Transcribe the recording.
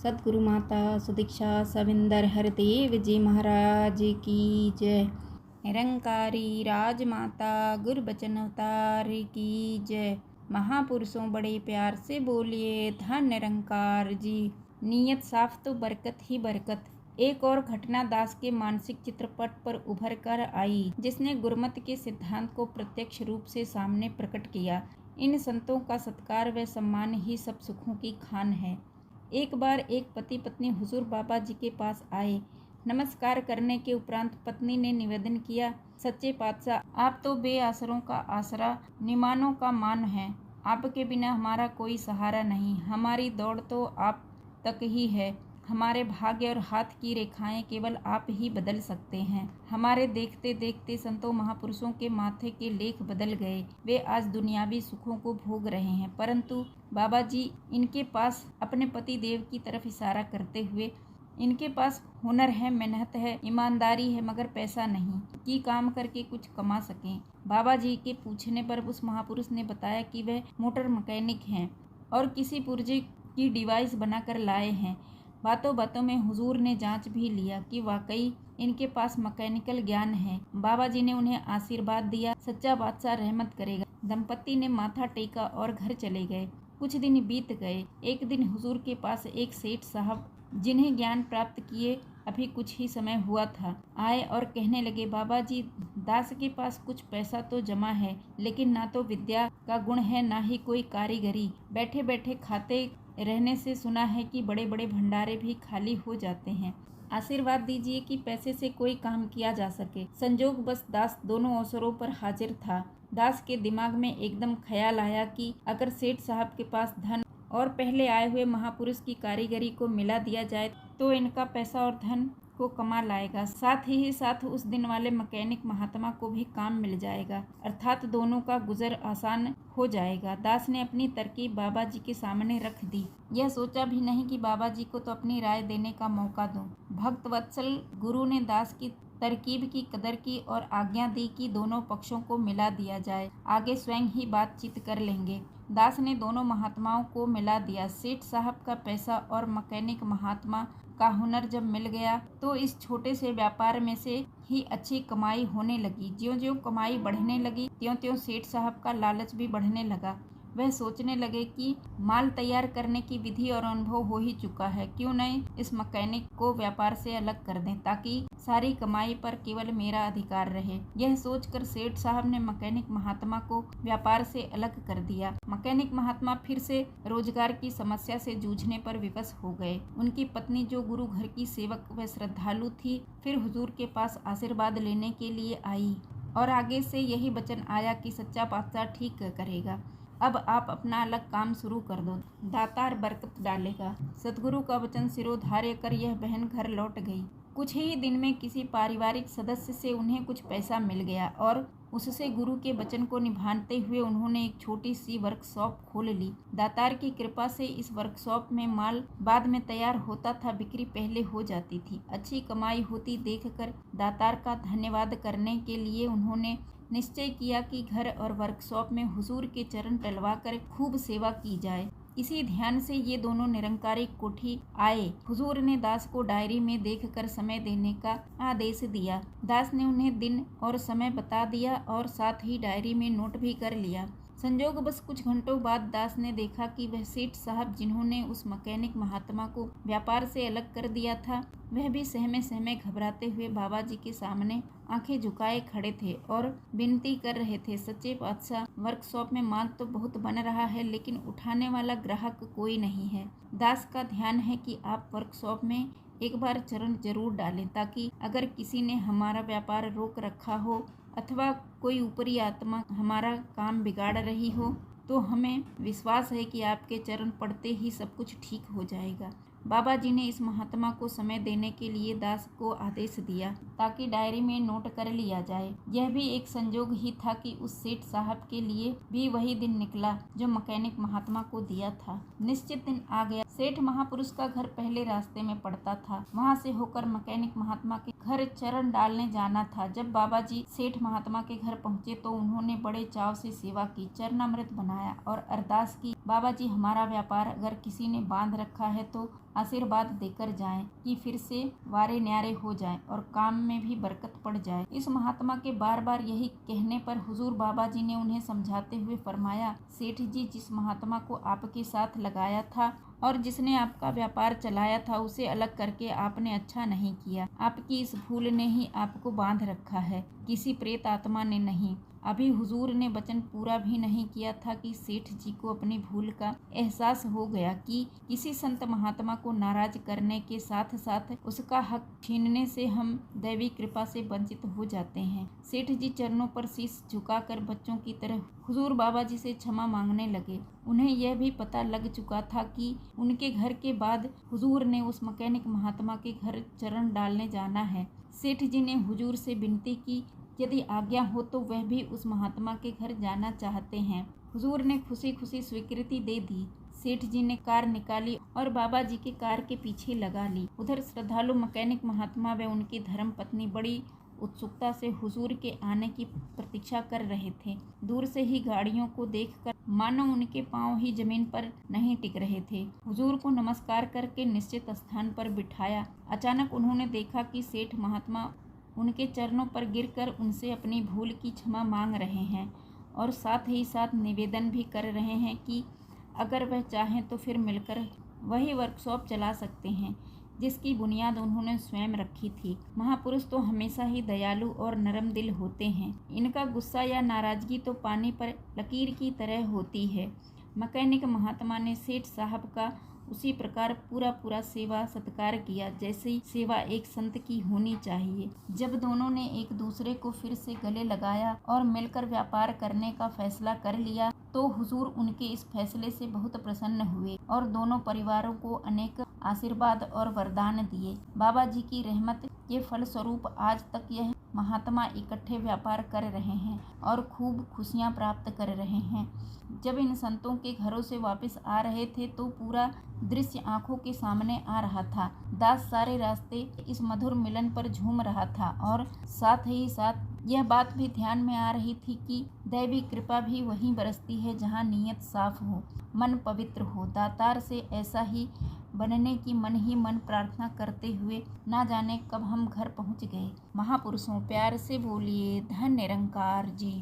सतगुरु माता सुदीक्षा सविंदर हरदेव जी महाराज की जय। निरंकारी राजमाता गुरबचन अवतार की जय। महापुरुषों बड़े प्यार से बोलिए धन निरंकार जी। नीयत साफ तो बरकत ही बरकत। एक और घटना दास के मानसिक चित्रपट पर उभर कर आई जिसने गुरमत के सिद्धांत को प्रत्यक्ष रूप से सामने प्रकट किया। इन संतों का सत्कार व सम्मान ही सब सुखों की खान है। एक बार एक पति पत्नी हुजूर बाबा जी के पास आए। नमस्कार करने के उपरांत पत्नी ने निवेदन किया, सच्चे पातशाह, आप तो बेआसरों का आसरा, निमानों का मान हैं। आपके बिना हमारा कोई सहारा नहीं। हमारी दौड़ तो आप तक ही है। हमारे भाग्य और हाथ की रेखाएं केवल आप ही बदल सकते हैं। हमारे देखते देखते संतों महापुरुषों के माथे के लेख बदल गए। वे आज दुनियावी सुखों को भोग रहे हैं, परंतु बाबा जी इनके पास अपने पति देव की तरफ इशारा करते हुए, इनके पास हुनर है, मेहनत है, ईमानदारी है, मगर पैसा नहीं कि काम करके कुछ कमा सकें। बाबा जी के पूछने पर उस महापुरुष ने बताया कि वह मोटर मैकेनिक हैं और किसी पुर्जे की डिवाइस बनाकर लाए हैं। बातों बातों में हुजूर ने जांच भी लिया कि वाकई इनके पास मैकेनिकल ज्ञान है। बाबा जी ने उन्हें आशीर्वाद दिया, सच्चा बादशाह रहमत करेगा। दंपति ने माथा टेका और घर चले गए। कुछ दिन बीत गए। एक दिन हुजूर के पास एक सेठ साहब, जिन्हें ज्ञान प्राप्त किए अभी कुछ ही समय हुआ था, आए और कहने लगे, बाबा जी, दास के पास कुछ पैसा तो जमा है, लेकिन ना तो विद्या का गुण है, ना ही कोई कारीगरी। बैठे बैठे खाते रहने से सुना है कि बड़े बड़े भंडारे भी खाली हो जाते हैं। आशीर्वाद दीजिए कि पैसे से कोई काम किया जा सके। संजोग बस दास दोनों अवसरों पर हाजिर था। दास के दिमाग में एकदम ख्याल आया कि अगर सेठ साहब के पास धन और पहले आए हुए महापुरुष की कारीगरी को मिला दिया जाए तो इनका पैसा और धन को कमा लाएगा। साथ ही साथ उस दिन वाले मैकेनिक महात्मा को भी काम मिल जाएगा, अर्थात दोनों का गुजर आसान हो जाएगा। दास ने अपनी तरकीब बाबा जी के सामने रख दी। यह सोचा भी नहीं कि बाबा जी को तो अपनी राय देने का मौका दूं। भक्त वत्सल गुरु ने दास की तरकीब की कदर की और आज्ञा दी कि दोनों पक्षों को मिला दिया जाए, आगे स्वयं ही बातचीत कर लेंगे। दास ने दोनों महात्माओं को मिला दिया। सेठ साहब का पैसा और मैकेनिक महात्मा का हुनर जब मिल गया तो इस छोटे से व्यापार में से ही अच्छी कमाई होने लगी। ज्यों ज्यों कमाई बढ़ने लगी त्यों त्यों सेठ साहब का लालच भी बढ़ने लगा। वह सोचने लगे कि माल तैयार करने की विधि और अनुभव हो ही चुका है, क्यों नहीं इस मैकेनिक को व्यापार से अलग कर दें ताकि सारी कमाई पर केवल मेरा अधिकार रहे। यह सोचकर सेठ साहब ने मैकेनिक महात्मा को व्यापार से अलग कर दिया। मैकेनिक महात्मा फिर से रोजगार की समस्या से जूझने पर विवश हो गए। उनकी पत्नी, जो गुरु घर की सेवक व श्रद्धालु थी, फिर हुजूर के पास आशीर्वाद लेने के लिए आई और आगे से यही वचन आया कि सच्चा बादशाह ठीक करेगा। अब आप अपना अलग काम शुरू कर दो, दातार बरकत डालेगा। सतगुरु का वचन सिरोधार्य कर यह बहन घर लौट गई। कुछ ही दिन में किसी पारिवारिक सदस्य से उन्हें कुछ पैसा मिल गया और उससे गुरु के वचन को निभाते हुए उन्होंने एक छोटी सी वर्कशॉप खोल ली। दातार की कृपा से इस वर्कशॉप में माल बाद में तैयार होता था, बिक्री पहले हो जाती थी। अच्छी कमाई होती देखकर दातार का धन्यवाद करने के लिए उन्होंने निश्चय किया कि घर और वर्कशॉप में हुजूर के चरण टलवा कर खूब सेवा की जाए। इसी ध्यान से ये दोनों निरंकारी कोठी आए। हुजूर ने दास को डायरी में देखकर समय देने का आदेश दिया। दास ने उन्हें दिन और समय बता दिया और साथ ही डायरी में नोट भी कर लिया। संजोग बस कुछ घंटों बाद दास ने देखा कि वह सेठ साहब, जिन्होंने उस मैकेनिक महात्मा को व्यापार से अलग कर दिया था, वह भी सहमे सहमे घबराते हुए बाबा जी के सामने आंखें झुकाए खड़े थे और विनती कर रहे थे, सच्चे बादशाह, वर्कशॉप में माल तो बहुत बन रहा है, लेकिन उठाने वाला ग्राहक कोई नहीं है। दास का ध्यान है कि आप वर्कशॉप में एक बार चरण जरूर डालें, ताकि अगर किसी ने हमारा व्यापार रोक रखा हो अथवा कोई ऊपरी आत्मा हमारा काम बिगाड़ रही हो तो हमें विश्वास है कि आपके चरण पड़ते ही सब कुछ ठीक हो जाएगा। बाबा जी ने इस महात्मा को समय देने के लिए दास को आदेश दिया ताकि डायरी में नोट कर लिया जाए। यह भी एक संजोग ही था कि उस सेठ साहब के लिए भी वही दिन निकला जो मैकेनिक महात्मा को दिया था। निश्चित दिन आ गया। सेठ महापुरुष का घर पहले रास्ते में पड़ता था। वहां से होकर मैकेनिक महात्मा के घर चरण डालने जाना था। जब बाबा जी सेठ महात्मा के घर पहुँचे तो उन्होंने बड़े चाव से सेवा की, चरणामृत बनाया और अरदास की, बाबा जी हमारा व्यापार अगर किसी ने बांध रखा है तो आशीर्वाद देकर जाएं कि फिर से वारे न्यारे हो जाएं और काम में भी बरकत पड़ जाए। इस महात्मा के बार बार यही कहने पर हुजूर बाबा जी ने उन्हें समझाते हुए फरमाया, सेठ जी, जिस महात्मा को आपके साथ लगाया था और जिसने आपका व्यापार चलाया था उसे अलग करके आपने अच्छा नहीं किया। आपकी इस भूल ने ही आपको बांध रखा है, किसी प्रेत आत्मा ने नहीं। अभी हुजूर ने वचन पूरा भी नहीं किया था कि सेठ जी को अपनी भूल का एहसास हो गया कि किसी संत महात्मा को नाराज करने के साथ साथ उसका हक छीनने से हम दैवी कृपा से वंचित हो जाते हैं। सेठ जी चरणों पर शीश झुकाकर बच्चों की तरह हुजूर बाबा जी से क्षमा मांगने लगे। उन्हें यह भी पता लग चुका था कि उनके घर के बाद हुजूर ने उस मैकेनिक महात्मा के घर चरण डालने जाना है। सेठ जी ने हुजूर से विनती की, यदि आज्ञा हो तो वह भी उस महात्मा के घर जाना चाहते हैं। हुजूर ने खुशी खुशी स्वीकृति दे दी। सेठ जी ने कार निकाली और बाबा जी के कार के पीछे लगा ली। उधर श्रद्धालु मैकेनिक महात्मा व उनकी धर्म पत्नी बड़ी उत्सुकता से हुजूर के आने की प्रतीक्षा कर रहे थे। दूर से ही गाड़ियों को देखकर मानो उनके पांव ही जमीन पर नहीं टिक रहे थे। हुजूर को नमस्कार करके निश्चित स्थान पर बिठाया। अचानक उन्होंने देखा कि सेठ महात्मा उनके चरणों पर गिरकर उनसे अपनी भूल की क्षमा मांग रहे हैं और साथ ही साथ निवेदन भी कर रहे हैं कि अगर वह चाहें तो फिर मिलकर वही वर्कशॉप चला सकते हैं जिसकी बुनियाद उन्होंने स्वयं रखी थी। महापुरुष तो हमेशा ही दयालु और नरम दिल होते हैं। इनका गुस्सा या नाराजगी तो पानी पर लकीर की तरह होती है। मैकेनिक महात्मा ने सेठ साहब का उसी प्रकार पूरा सेवा सत्कार किया जैसी सेवा एक संत की होनी चाहिए। जब दोनों ने एक दूसरे को फिर से गले लगाया और मिलकर व्यापार करने का फैसला कर लिया तो हुजूर उनके इस फैसले से बहुत प्रसन्न हुए और दोनों परिवारों को अनेक आशीर्वाद और वरदान दिए। बाबा जी की रहमत के फलस्वरूप आज तक यह महात्मा इकट्ठे व्यापार कर रहे हैं और खूब खुशियां प्राप्त कर रहे हैं। जब इन संतों के घरों से वापस आ रहे थे तो पूरा दृश्य आंखों के सामने आ रहा था। दास सारे रास्ते इस मधुर मिलन पर झूम रहा था और साथ ही साथ यह बात भी ध्यान में आ रही थी कि दैवी कृपा भी वहीं बरसती है जहाँ नीयत साफ हो, मन पवित्र हो। दातार से ऐसा ही बनने की मन ही मन प्रार्थना करते हुए ना जाने कब हम घर पहुँच गए। महापुरुषों प्यार से बोलिए धन निरंकार जी।